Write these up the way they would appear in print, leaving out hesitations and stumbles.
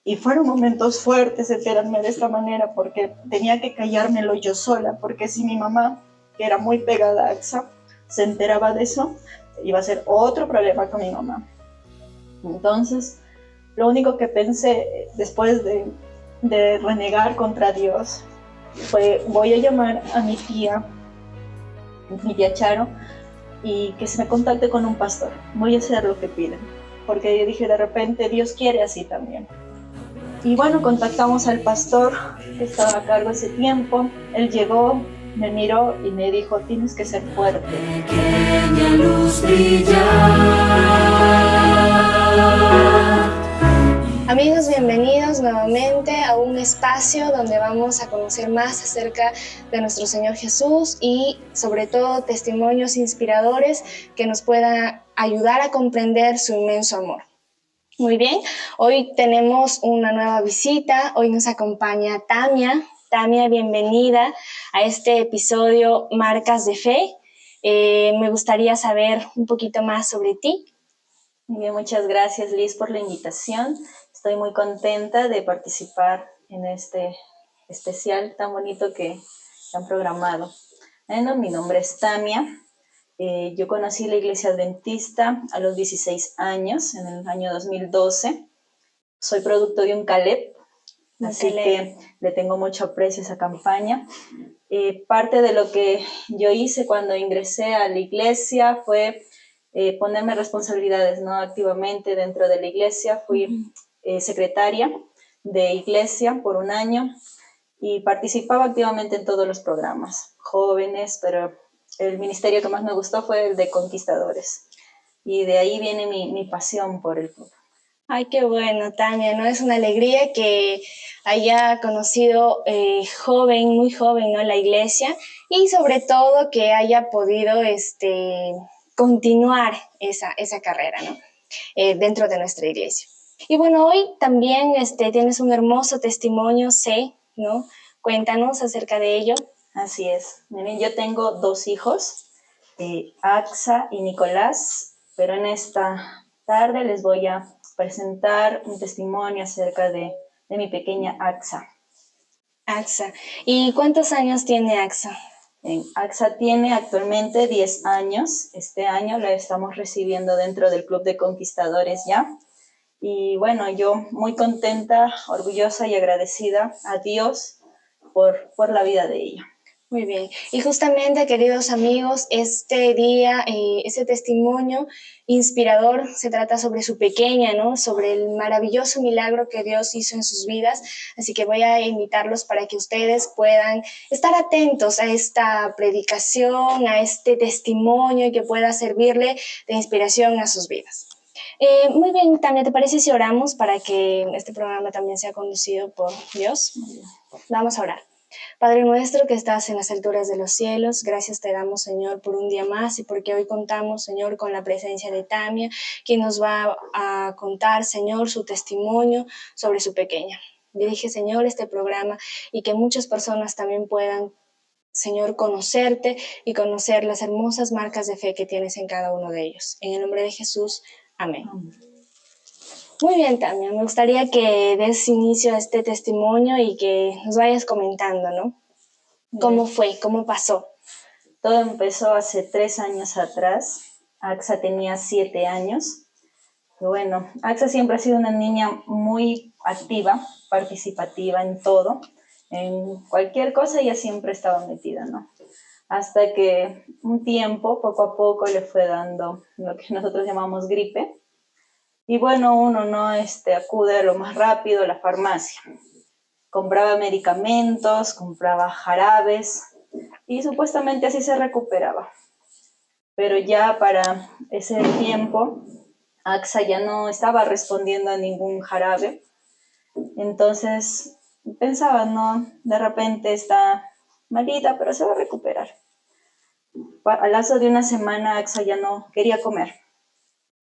Y fueron momentos fuertes enterarme de esta manera, porque tenía que callármelo yo sola, porque si mi mamá, que era muy pegada a AXA, se enteraba de eso, iba a ser otro problema con mi mamá. Entonces, lo único que pensé después de renegar contra Dios fue: voy a llamar a mi tía Charo, y que se me contacte con un pastor. Voy a hacer lo que piden, porque yo dije, de repente Dios quiere así también. Y bueno, contactamos al pastor que estaba a cargo ese tiempo. Él llegó, me miró y me dijo: tienes que ser fuerte. Pequeña luz brillar. Amigos, bienvenidos nuevamente a un espacio donde vamos a conocer más acerca de nuestro Señor Jesús y sobre todo testimonios inspiradores que nos puedan ayudar a comprender su inmenso amor. Muy bien, hoy tenemos una nueva visita. Hoy nos acompaña Tamia. Tamia, bienvenida a este episodio Marcas de Fe. Me gustaría saber un poquito más sobre ti. Bien, muchas gracias, Liz, por la invitación. Estoy muy contenta de participar en este especial tan bonito que han programado. Bueno, mi nombre es Tamia. Yo conocí la Iglesia Adventista a los 16 años, en el año 2012. Soy producto de un Caleb, así que le tengo mucho aprecio a esa campaña. Parte de lo que yo hice cuando ingresé a la iglesia fue ponerme responsabilidades, ¿no? Activamente dentro de la iglesia. Fui secretaria de iglesia por un año y participaba activamente en todos los programas, jóvenes, pero el ministerio que más me gustó fue el de Conquistadores. Y de ahí viene mi pasión por el club. Ay, qué bueno, Tania, ¿no? Es una alegría que haya conocido muy joven, ¿no? La iglesia, y sobre todo que haya podido continuar esa carrera, ¿no? Dentro de nuestra iglesia. Y bueno, hoy también tienes un hermoso testimonio, sé, ¿no? Cuéntanos acerca de ello. Así es. Miren, yo tengo 2 hijos, Axa y Nicolás, pero en esta tarde les voy a presentar un testimonio acerca de mi pequeña Axa. Axa. ¿Y cuántos años tiene Axa? Axa tiene actualmente 10 años. Este año la estamos recibiendo dentro del Club de Conquistadores ya. Y bueno, yo muy contenta, orgullosa y agradecida a Dios por la vida de ella. Muy bien. Y justamente, queridos amigos, este día, ese testimonio inspirador se trata sobre su pequeña, ¿no? Sobre el maravilloso milagro que Dios hizo en sus vidas. Así que voy a invitarlos para que ustedes puedan estar atentos a esta predicación, a este testimonio y que pueda servirle de inspiración a sus vidas. Muy bien, Tania, ¿te parece si oramos para que este programa también sea conducido por Dios? Vamos a orar. Padre nuestro que estás en las alturas de los cielos, gracias te damos, Señor, por un día más y porque hoy contamos, Señor, con la presencia de Tamia, quien nos va a contar, Señor, su testimonio sobre su pequeña. Dirige, Señor, este programa y que muchas personas también puedan, Señor, conocerte y conocer las hermosas marcas de fe que tienes en cada uno de ellos. En el nombre de Jesús, amén. Muy bien, Tamia, me gustaría que des inicio a este testimonio y que nos vayas comentando, ¿no? ¿Cómo fue? ¿Cómo pasó? Todo empezó hace 3 años atrás. Axa tenía 7 años. Y bueno, Axa siempre ha sido una niña muy activa, participativa en todo. En cualquier cosa ella siempre estaba metida, ¿no? Hasta que un tiempo, poco a poco, le fue dando lo que nosotros llamamos gripe. Y bueno, uno no acude lo más rápido a la farmacia. Compraba medicamentos, compraba jarabes y supuestamente así se recuperaba. Pero ya para ese tiempo, Axa ya no estaba respondiendo a ningún jarabe. Entonces pensaba, no, de repente está malita, pero se va a recuperar. Al lazo de una semana, Axa ya no quería comer.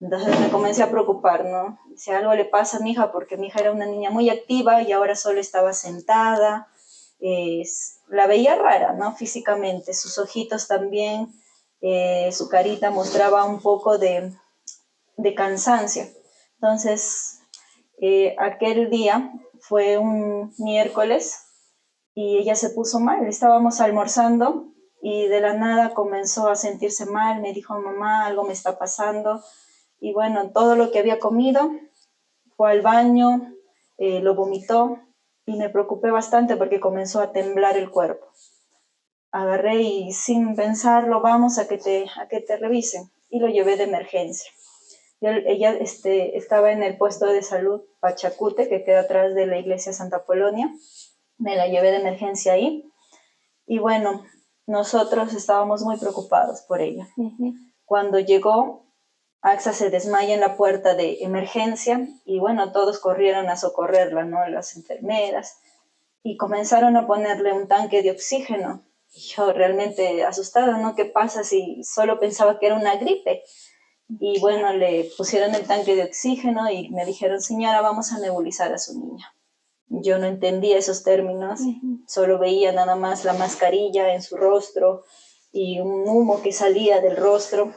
Entonces me comencé a preocupar, ¿no? Si algo le pasa a mi hija, porque mi hija era una niña muy activa y ahora solo estaba sentada. La veía rara, ¿no? Físicamente, sus ojitos también, su carita mostraba un poco de cansancio. Entonces Aquel día fue un miércoles y ella se puso mal. Estábamos almorzando y de la nada comenzó a sentirse mal. Me dijo, mamá, algo me está pasando. Y bueno, todo lo que había comido fue al baño, lo vomitó y me preocupé bastante porque comenzó a temblar el cuerpo. Agarré y sin pensarlo, vamos a que te revisen. Y lo llevé de emergencia. Ella estaba en el puesto de salud Pachacute, que queda atrás de la iglesia Santa Polonia. Me la llevé de emergencia ahí. Y bueno, nosotros estábamos muy preocupados por ella. Cuando llegó, AXA se desmaya en la puerta de emergencia y bueno, todos corrieron a socorrerla, ¿no? Las enfermeras y comenzaron a ponerle un tanque de oxígeno. Yo realmente asustada, ¿no? ¿Qué pasa si solo pensaba que era una gripe? Y bueno, le pusieron el tanque de oxígeno y me dijeron, señora, vamos a nebulizar a su niña. Yo no entendía esos términos, solo veía nada más la mascarilla en su rostro y un humo que salía del rostro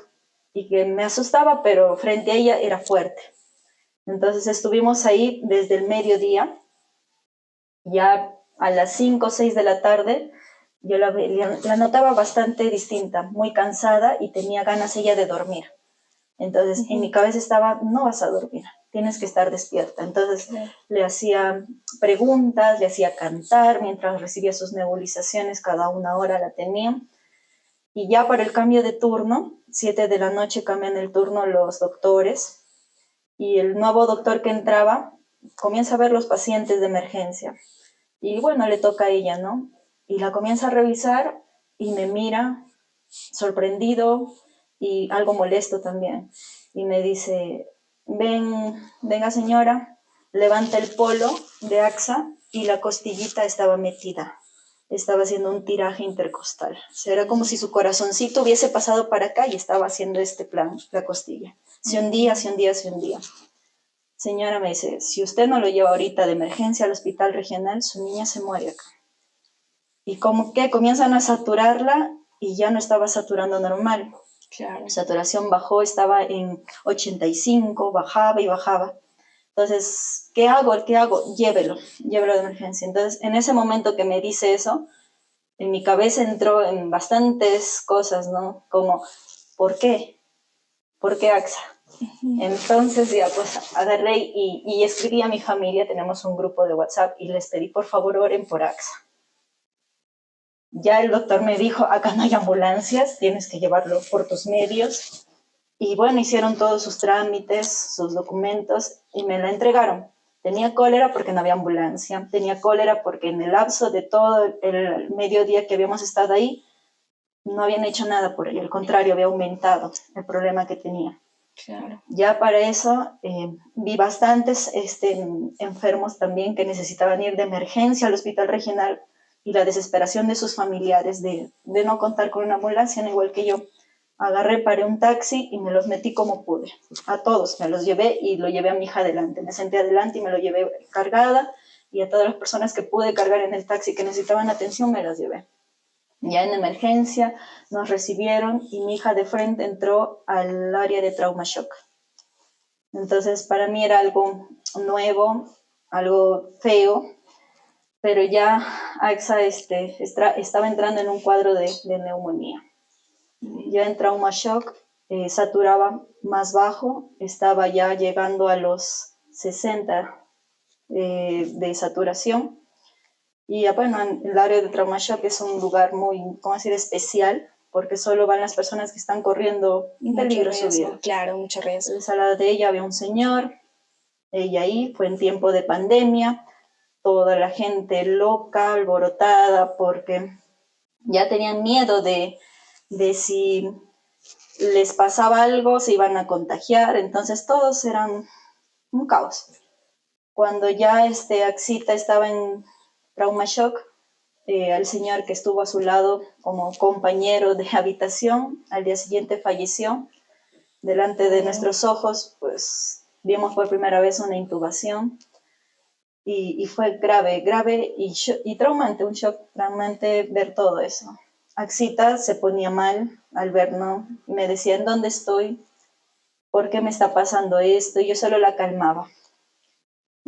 y que me asustaba, pero frente a ella era fuerte. Entonces estuvimos ahí desde el mediodía, ya a las 5 o 6 de la tarde, yo la notaba bastante distinta, muy cansada y tenía ganas ella de dormir. Entonces en mi cabeza estaba, no vas a dormir, tienes que estar despierta. Entonces le hacía preguntas, le hacía cantar mientras recibía sus nebulizaciones, cada una hora la tenía. Y ya para el cambio de turno, 7 de la noche cambian el turno los doctores y el nuevo doctor que entraba comienza a ver los pacientes de emergencia. Y bueno, le toca a ella, ¿no? Y la comienza a revisar y me mira sorprendido y algo molesto también. Y me dice, venga señora, levanta el polo de AXA y la costillita estaba metida. Estaba haciendo un tiraje intercostal. O sea, era como si su corazoncito hubiese pasado para acá y estaba haciendo este plan, la costilla. Se hundía, se hundía, se hundía. Señora, me dice, si usted no lo lleva ahorita de emergencia al hospital regional, su niña se muere acá. Y como que comienzan a saturarla y ya no estaba saturando normal. Claro. La saturación bajó, estaba en 85, bajaba y bajaba. Entonces, ¿qué hago? ¿Qué hago? Llévelo de emergencia. Entonces, en ese momento que me dice eso, en mi cabeza entró en bastantes cosas, ¿no? Como, ¿por qué? ¿Por qué AXA? Entonces ya pues agarré y escribí a mi familia, tenemos un grupo de WhatsApp y les pedí por favor oren por AXA. Ya el doctor me dijo, acá no hay ambulancias, tienes que llevarlo por tus medios. Y bueno, hicieron todos sus trámites, sus documentos y me la entregaron. Tenía cólera porque no había ambulancia, tenía cólera porque en el lapso de todo el mediodía que habíamos estado ahí, no habían hecho nada por ello, al contrario, había aumentado el problema que tenía. Claro. Ya para eso vi bastantes enfermos también que necesitaban ir de emergencia al hospital regional y la desesperación de sus familiares de no contar con una ambulancia, no igual que yo. Agarré, paré un taxi y me los metí como pude. A todos me los llevé y lo llevé a mi hija adelante. Me senté adelante y me lo llevé cargada y a todas las personas que pude cargar en el taxi que necesitaban atención me las llevé. Ya en emergencia nos recibieron y mi hija de frente entró al área de trauma shock. Entonces para mí era algo nuevo, algo feo, pero ya AXA estaba entrando en un cuadro de neumonía. Ya en trauma shock saturaba más bajo, estaba ya llegando a los 60 de saturación. Y bueno, el área de trauma shock es un lugar muy, ¿cómo decir?, especial, porque solo van las personas que están corriendo peligro su vida. Claro, mucho riesgo. Entonces, al lado de ella había un señor, ella ahí, fue en tiempo de pandemia, toda la gente loca, alborotada, porque ya tenían miedo de si les pasaba algo, se iban a contagiar, entonces todos eran un caos. Cuando ya Axita estaba en trauma shock, al señor que estuvo a su lado como compañero de habitación, al día siguiente falleció. Delante de nuestros ojos, pues vimos por primera vez una intubación y fue grave y traumante, un shock traumante ver todo eso. Axita se ponía mal al vernos, me decía, ¿en dónde estoy? ¿Por qué me está pasando esto? Y yo solo la calmaba.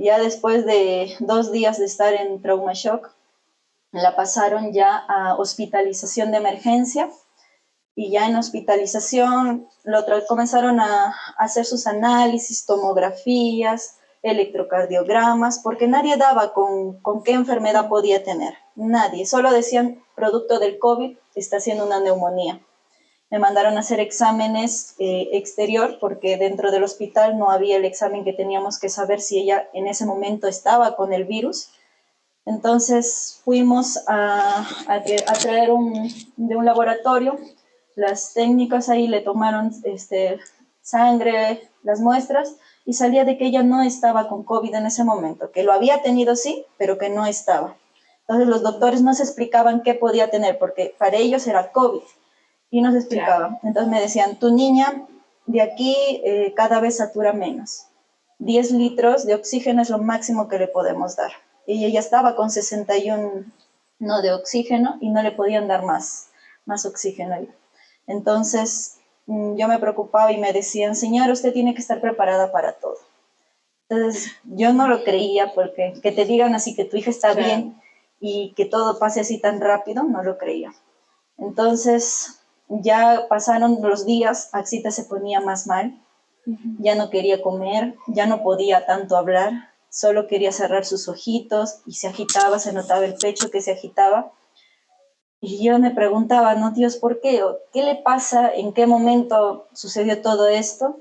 Ya después de 2 días de estar en trauma shock, la pasaron ya a hospitalización de emergencia y ya en hospitalización comenzaron a hacer sus análisis, tomografías, electrocardiogramas, porque nadie daba con qué enfermedad podía tener, nadie, solo decían producto del COVID está haciendo una neumonía. Me mandaron a hacer exámenes exterior porque dentro del hospital no había el examen que teníamos que saber si ella en ese momento estaba con el virus. Entonces fuimos a traer de un laboratorio, las técnicas ahí le tomaron sangre, las muestras, y salía de que ella no estaba con COVID en ese momento, que lo había tenido sí, pero que no estaba. Entonces los doctores no se explicaban qué podía tener, porque para ellos era COVID, y nos explicaban. Claro. Entonces me decían, tu niña de aquí cada vez satura menos. 10 litros de oxígeno es lo máximo que le podemos dar. Y ella estaba con 61 no, de oxígeno y no le podían dar más oxígeno. Entonces yo me preocupaba y me decían, señora, usted tiene que estar preparada para todo. Entonces yo no lo creía porque que te digan así que tu hija está claro. bien y que todo pase así tan rápido, no lo creía. Entonces ya pasaron los días, Axita se ponía más mal, ya no quería comer, ya no podía tanto hablar, solo quería cerrar sus ojitos y se agitaba, se notaba el pecho que se agitaba. Y yo me preguntaba, no, Dios, ¿por qué? ¿Qué le pasa? ¿En qué momento sucedió todo esto?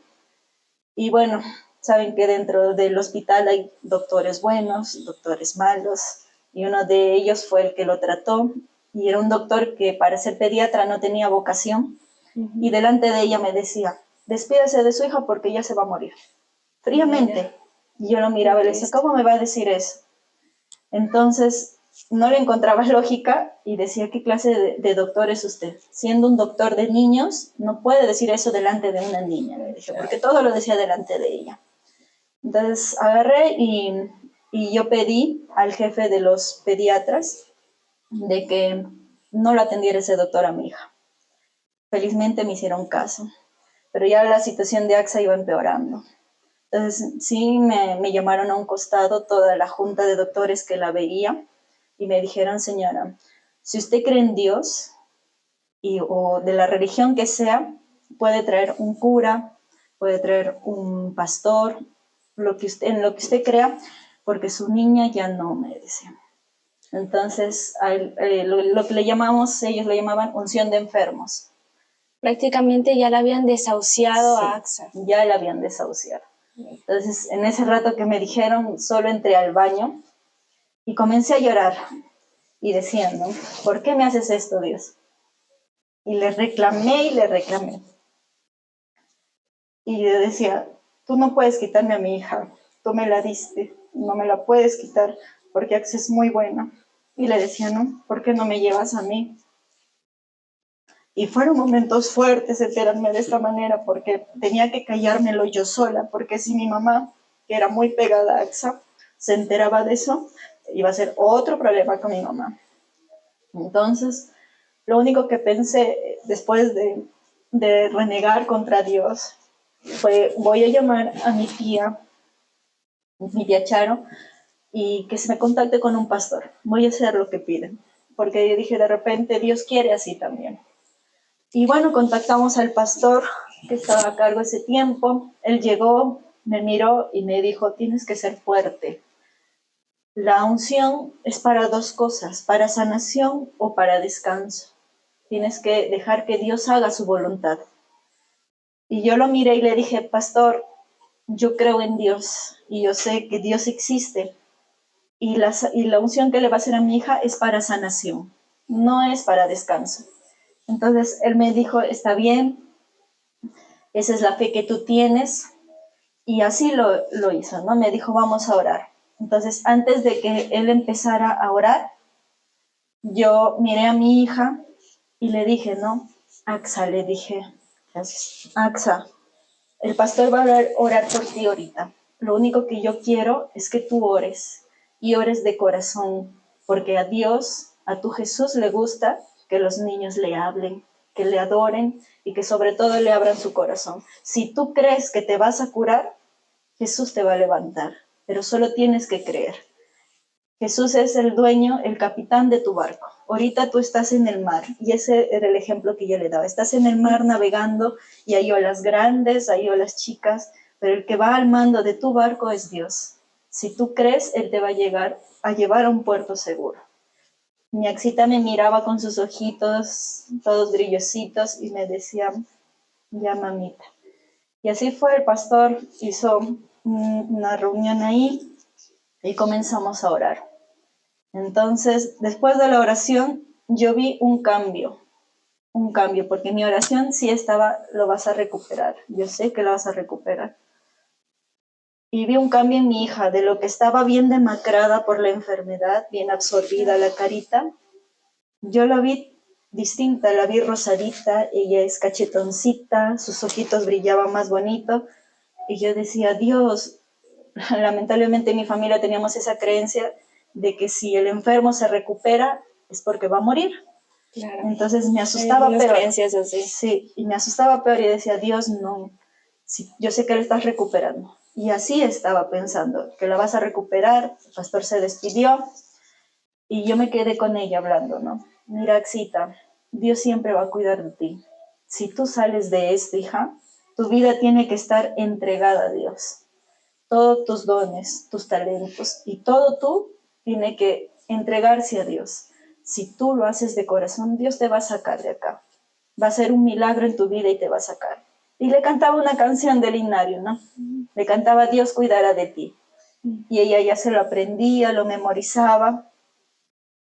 Y bueno, saben que dentro del hospital hay doctores buenos, doctores malos, y uno de ellos fue el que lo trató, y era un doctor que para ser pediatra no tenía vocación, y delante de ella me decía, despídase de su hija porque ella se va a morir. Fríamente. Y yo lo miraba y le decía, ¿cómo me va a decir eso? Entonces, no le encontraba lógica y decía, ¿qué clase de doctor es usted? Siendo un doctor de niños, no puede decir eso delante de una niña, le dije, porque todo lo decía delante de ella. Entonces, agarré y yo pedí al jefe de los pediatras de que no lo atendiera ese doctor a mi hija. Felizmente me hicieron caso, pero ya la situación de AXA iba empeorando. Entonces, sí, me llamaron a un costado toda la junta de doctores que la veía y me dijeron, señora, si usted cree en Dios o de la religión que sea, puede traer un cura, puede traer un pastor, en lo que usted crea, porque su niña ya no merece. Entonces, lo que le llamamos, ellos lo llamaban unción de enfermos. Prácticamente ya la habían desahuciado a AXA. Ya la habían desahuciado. Entonces, en ese rato que me dijeron, solo entré al baño y comencé a llorar y diciendo, ¿por qué me haces esto, Dios? Y le reclamé y le reclamé. Y yo decía, tú no puedes quitarme a mi hija, tú me la diste, no me la puedes quitar porque Axel es muy buena. Y le decía, no, ¿por qué no me llevas a mí? Y fueron momentos fuertes enterarme de esta manera porque tenía que callármelo yo sola, porque si mi mamá, que era muy pegada a AXA, se enteraba de eso, iba a ser otro problema con mi mamá. Entonces, lo único que pensé después de renegar contra Dios fue, voy a llamar a mi tía Charo, y que se me contacte con un pastor. Voy a hacer lo que piden, porque yo dije, de repente Dios quiere así también. Y bueno, contactamos al pastor que estaba a cargo ese tiempo. Él llegó, me miró y me dijo, tienes que ser fuerte. La unción es para dos cosas, para sanación o para descanso. Tienes que dejar que Dios haga su voluntad. Y yo lo miré y le dije, pastor, yo creo en Dios y yo sé que Dios existe. Y la unción que le va a hacer a mi hija es para sanación, no es para descanso. Entonces él me dijo, está bien, esa es la fe que tú tienes, y así lo hizo, ¿no? Me dijo, vamos a orar. Entonces, antes de que él empezara a orar, yo miré a mi hija y le dije, ¿no? Axa, le dije, Axa, el pastor va a orar por ti ahorita. Lo único que yo quiero es que tú ores, y ores de corazón, porque a Dios, a tu Jesús le gusta que los niños le hablen, que le adoren y que sobre todo le abran su corazón. Si tú crees que te vas a curar, Jesús te va a levantar. pero solo tienes que creer. Jesús es el dueño, el capitán de tu barco. Ahorita tú estás en el mar, y ese era el ejemplo que yo le daba. Estás en el mar navegando y hay olas grandes, hay olas chicas, pero el que va al mando de tu barco es Dios. Si tú crees, Él te va a llevar a un puerto seguro. Mi Axita me miraba con sus ojitos todos brillositos y me decía, ya mamita. Y así fue, el pastor hizo una reunión ahí y comenzamos a orar. Entonces, después de la oración, yo vi un cambio, porque mi oración sí estaba, lo vas a recuperar, yo sé que lo vas a recuperar. Y vi un cambio en mi hija, de lo que estaba bien demacrada por la enfermedad, bien absorbida la carita, yo la vi distinta, la vi rosadita, ella es cachetoncita, sus ojitos brillaban más bonito, y yo decía, Dios, lamentablemente en mi familia teníamos esa creencia de que si el enfermo se recupera es porque va a morir. Claro. Entonces me asustaba peor. Creencias así. Sí, y me asustaba peor y decía, Dios, no, sí, yo sé que la estás recuperando. Y así estaba pensando, que la vas a recuperar. El pastor se despidió y yo me quedé con ella hablando, ¿no? Mira, Axita, Dios siempre va a cuidar de ti. Si tú sales de esto, hija, tu vida tiene que estar entregada a Dios. Todos tus dones, tus talentos y todo tú tiene que entregarse a Dios. Si tú lo haces de corazón, Dios te va a sacar de acá. Va a ser un milagro en tu vida y te va a sacar. Y le cantaba una canción del himnario, ¿no? Le cantaba Dios cuidará de ti. Y ella ya se lo aprendía, lo memorizaba.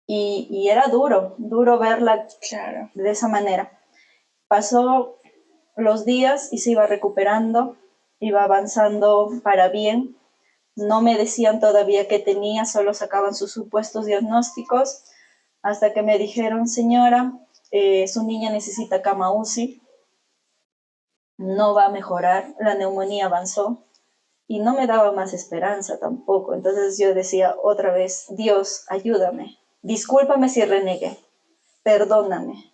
Y era duro verla Claro. de esa manera. Pasó los días y se iba recuperando, iba avanzando para bien. No me decían todavía qué tenía, solo sacaban sus supuestos diagnósticos, hasta que me dijeron, señora, su niña necesita cama UCI, no va a mejorar, la neumonía avanzó, y no me daba más esperanza tampoco. Entonces yo decía otra vez, Dios, ayúdame, discúlpame si renegué, perdóname,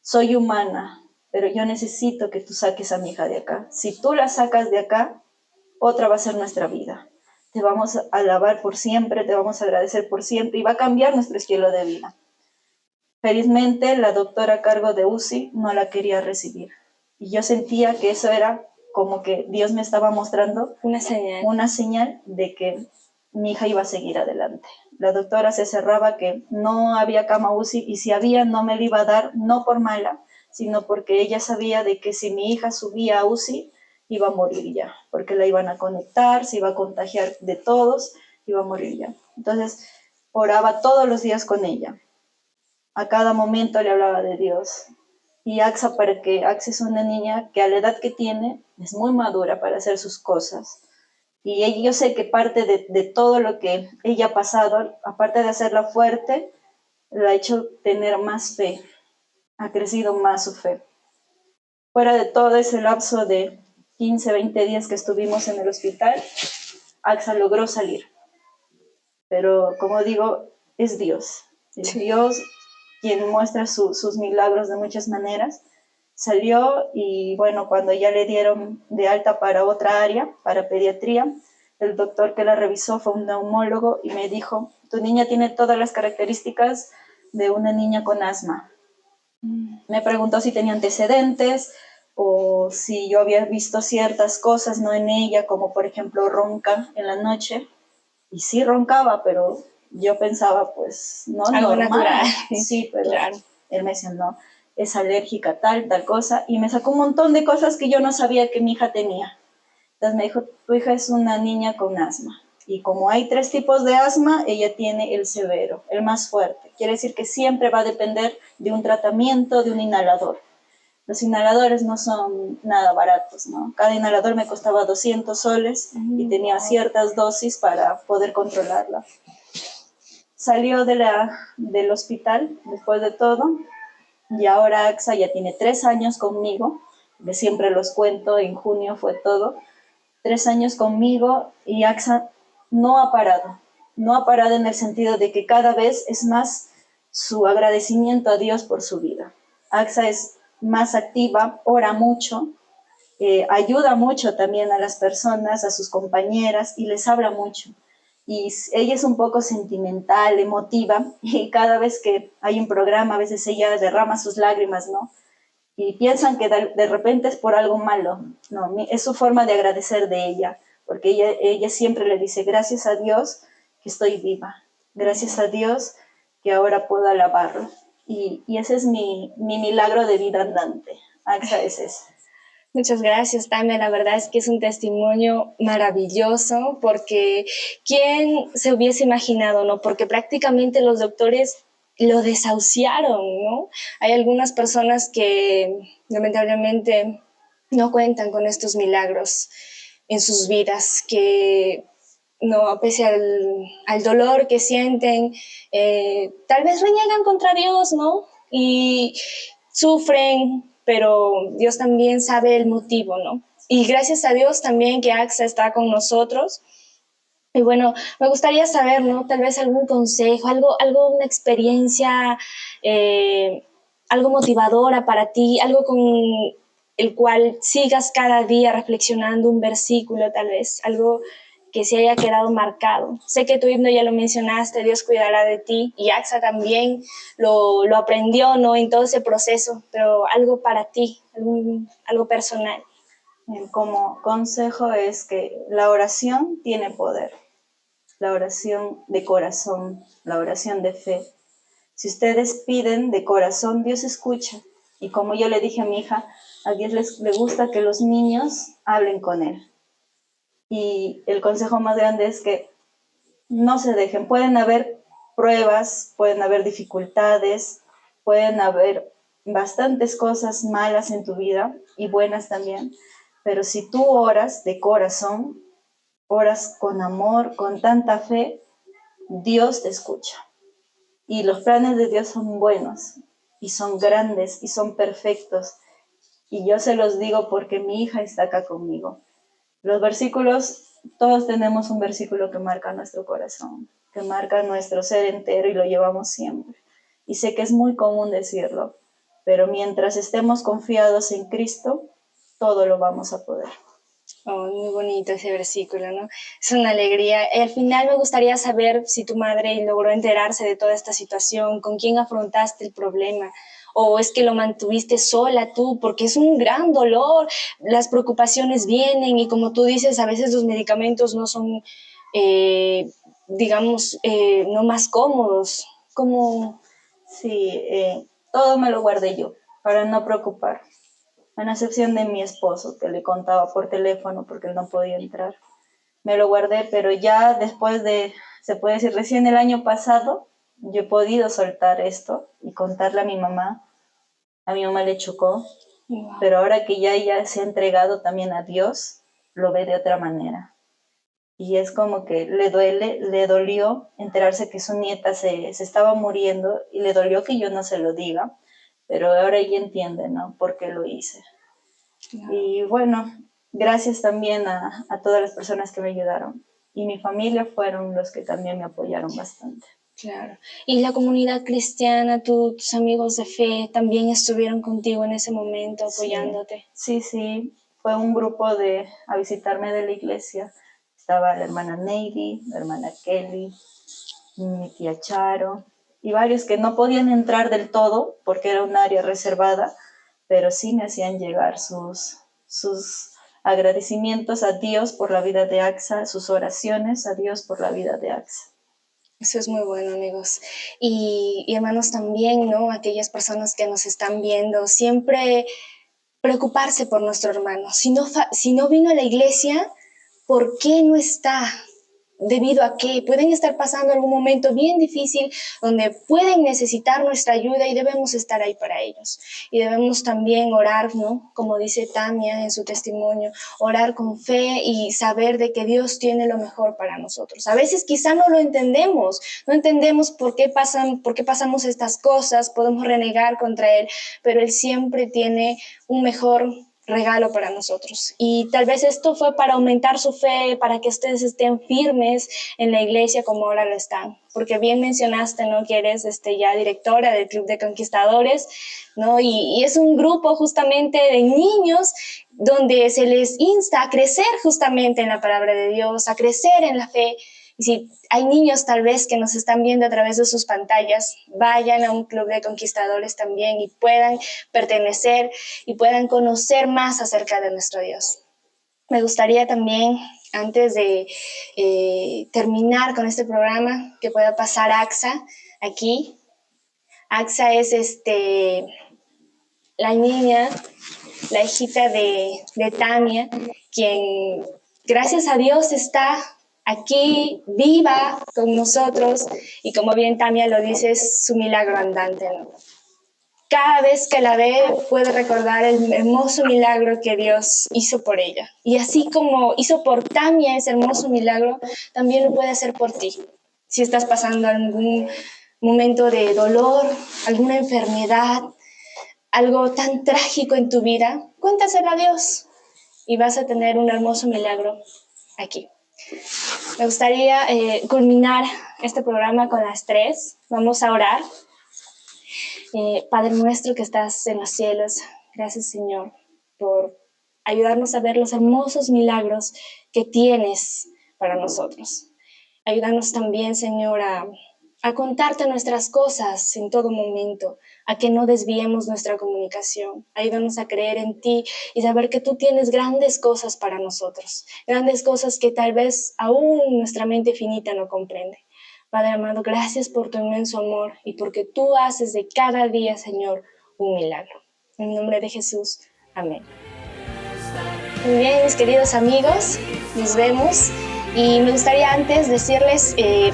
soy humana, pero yo necesito que tú saques a mi hija de acá. Si tú la sacas de acá, otra va a ser nuestra vida. Te vamos a alabar por siempre, te vamos a agradecer por siempre y va a cambiar nuestro estilo de vida. Felizmente, la doctora a cargo de UCI no la quería recibir. Y yo sentía que eso era como que Dios me estaba mostrando una señal de que mi hija iba a seguir adelante. La doctora se cerraba que no había cama UCI y si había no me la iba a dar, no por mala, sino porque ella sabía de que si mi hija subía a UCI, iba a morir ya, porque la iban a conectar, se iba a contagiar de todos, iba a morir ya. Entonces, oraba todos los días con ella. A cada momento le hablaba de Dios. Y Axa, Axa es una niña que a la edad que tiene es muy madura para hacer sus cosas. Y yo sé que parte de todo lo que ella ha pasado, aparte de hacerla fuerte, la ha hecho tener más fe, ha crecido más su fe. Fuera de todo ese lapso de 15, 20 días que estuvimos en el hospital, Axa logró salir. Pero como digo, es Dios. Es Dios quien muestra sus milagros de muchas maneras. Salió y bueno, cuando ya le dieron de alta para otra área, para pediatría, el doctor que la revisó fue un neumólogo y me dijo, tu niña tiene todas las características de una niña con asma. Me preguntó si tenía antecedentes o si yo había visto ciertas cosas no en ella, como por ejemplo ronca en la noche. Y sí roncaba, pero yo pensaba, pues, no, algo normal. Natural. Sí, pero claro. Él me decía, no, es alérgica tal cosa, y me sacó un montón de cosas que yo no sabía que mi hija tenía. Entonces me dijo, tu hija es una niña con asma, y como hay 3 tipos de asma, ella tiene el severo, el más fuerte. Quiere decir que siempre va a depender de un tratamiento, de un inhalador. Los inhaladores no son nada baratos, ¿no? Cada inhalador me costaba 200 soles y tenía ciertas dosis para poder controlarla. Salió del hospital después de todo y ahora Axa ya tiene 3 años conmigo, que siempre los cuento, en junio fue todo, 3 años conmigo y Axa no ha parado en el sentido de que cada vez es más su agradecimiento a Dios por su vida. Axa es más activa, ora mucho, ayuda mucho también a las personas, a sus compañeras y les habla mucho. y ella es un poco sentimental, emotiva, y cada vez que hay un programa, a veces ella derrama sus lágrimas, ¿no? Y piensan que de repente es por algo malo, no, es su forma de agradecer de ella, porque ella siempre le dice, gracias a Dios que estoy viva, gracias a Dios que ahora puedo alabarlo, y ese es mi milagro de vida andante. AXA es ese. Muchas gracias, Tania. La verdad es que es un testimonio maravilloso porque ¿quién se hubiese imaginado, no? Porque prácticamente los doctores lo desahuciaron, ¿no? Hay algunas personas que lamentablemente no cuentan con estos milagros en sus vidas, que no, pese al dolor que sienten, tal vez reniegan contra Dios, ¿no? Y sufren, pero Dios también sabe el motivo, ¿no? Y gracias a Dios también que AXA está con nosotros. Y bueno, me gustaría saber, ¿no? Tal vez algún consejo, una experiencia, algo motivadora para ti, algo con el cual sigas cada día reflexionando, un versículo tal vez, algo que se haya quedado marcado. Sé que tu himno ya lo mencionaste, Dios cuidará de ti, y AXA también lo aprendió, ¿no? En todo ese proceso, pero algo para ti, algo personal. Como consejo es que la oración tiene poder, la oración de corazón, la oración de fe. Si ustedes piden de corazón, Dios escucha. Y como yo le dije a mi hija, a Dios le gusta que los niños hablen con Él. Y el consejo más grande es que no se dejen. Pueden haber pruebas, pueden haber dificultades, pueden haber bastantes cosas malas en tu vida y buenas también. Pero si tú oras de corazón, oras con amor, con tanta fe, Dios te escucha. Y los planes de Dios son buenos y son grandes y son perfectos. Y yo se los digo porque mi hija está acá conmigo. Los versículos, todos tenemos un versículo que marca nuestro corazón, que marca nuestro ser entero y lo llevamos siempre. Y sé que es muy común decirlo, pero mientras estemos confiados en Cristo, todo lo vamos a poder. Oh, muy bonito ese versículo, ¿no? Es una alegría. Al final me gustaría saber si tu madre logró enterarse de toda esta situación, con quién afrontaste el problema, o es que lo mantuviste sola tú, porque es un gran dolor, las preocupaciones vienen y como tú dices, a veces los medicamentos no son, digamos, no más cómodos. Como... Sí, todo me lo guardé yo, para no preocupar. A excepción de mi esposo, que le contaba por teléfono porque él no podía entrar. Me lo guardé, pero ya después de, se puede decir, recién el año pasado, yo he podido soltar esto y contarle a mi mamá. A mi mamá le chocó, wow. Pero ahora que ya ella se ha entregado también a Dios, lo ve de otra manera. Y es como que le dolió enterarse que su nieta se estaba muriendo y le dolió que yo no se lo diga, pero ahora ella entiende, ¿no? Por qué lo hice. Claro. Y bueno, gracias también a todas las personas que me ayudaron. Y mi familia fueron los que también me apoyaron bastante. Claro. ¿Y la comunidad cristiana, tus amigos de fe, también estuvieron contigo en ese momento apoyándote? Sí, sí, sí. Fue un grupo a visitarme de la iglesia. Estaba la hermana Neidy, la hermana Kelly, mi tía Charo, y varios que no podían entrar del todo porque era un área reservada, pero sí me hacían llegar sus agradecimientos a Dios por la vida de AXA, sus oraciones a Dios por la vida de AXA. Eso es muy bueno, amigos. Y hermanos también, ¿no? Aquellas personas que nos están viendo, siempre preocuparse por nuestro hermano. Si no vino a la iglesia, ¿por qué no está? Debido a que pueden estar pasando algún momento bien difícil donde pueden necesitar nuestra ayuda y debemos estar ahí para ellos. Y debemos también orar, ¿no? Como dice Tania en su testimonio, orar con fe y saber de que Dios tiene lo mejor para nosotros. A veces quizá no lo entendemos, no entendemos por qué pasamos estas cosas, podemos renegar contra Él, pero Él siempre tiene un mejor regalo para nosotros. Y tal vez esto fue para aumentar su fe, para que ustedes estén firmes en la iglesia como ahora lo están. Porque bien mencionaste, ¿no? Que eres ya directora del Club de Conquistadores, ¿no? Y es un grupo justamente de niños donde se les insta a crecer justamente en la palabra de Dios, a crecer en la fe. Y si hay niños tal vez que nos están viendo a través de sus pantallas, vayan a un club de conquistadores también y puedan pertenecer y puedan conocer más acerca de nuestro Dios. Me gustaría también, antes de terminar con este programa, que pueda pasar Axa aquí. Axa es la niña, la hijita de Tania, quien gracias a Dios está aquí viva con nosotros y como bien Tania lo dice, es su milagro andante, ¿no? Cada vez que la ve puede recordar el hermoso milagro que Dios hizo por ella. Y así como hizo por Tania ese hermoso milagro, también lo puede hacer por ti. Si estás pasando algún momento de dolor, alguna enfermedad, algo tan trágico en tu vida, cuéntaselo a Dios y vas a tener un hermoso milagro aquí. Me gustaría culminar este programa con las 3. Vamos a orar. Padre nuestro que estás en los cielos, gracias Señor por ayudarnos a ver los hermosos milagros que tienes para nosotros. Ayúdanos también, Señor, a contarte nuestras cosas en todo momento, a que no desviemos nuestra comunicación. Ayúdanos a creer en ti y saber que tú tienes grandes cosas para nosotros, grandes cosas que tal vez aún nuestra mente finita no comprende. Padre amado, gracias por tu inmenso amor y porque tú haces de cada día, Señor, un milagro. En el nombre de Jesús, amén. Muy bien, mis queridos amigos, nos vemos. Y me gustaría antes decirles que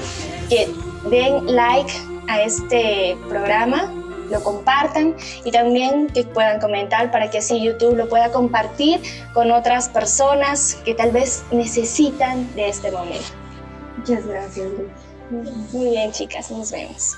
den like a este programa, lo compartan y también que puedan comentar para que así YouTube lo pueda compartir con otras personas que tal vez necesitan de este momento. Muchas gracias, Luz. Muy bien, chicas, nos vemos.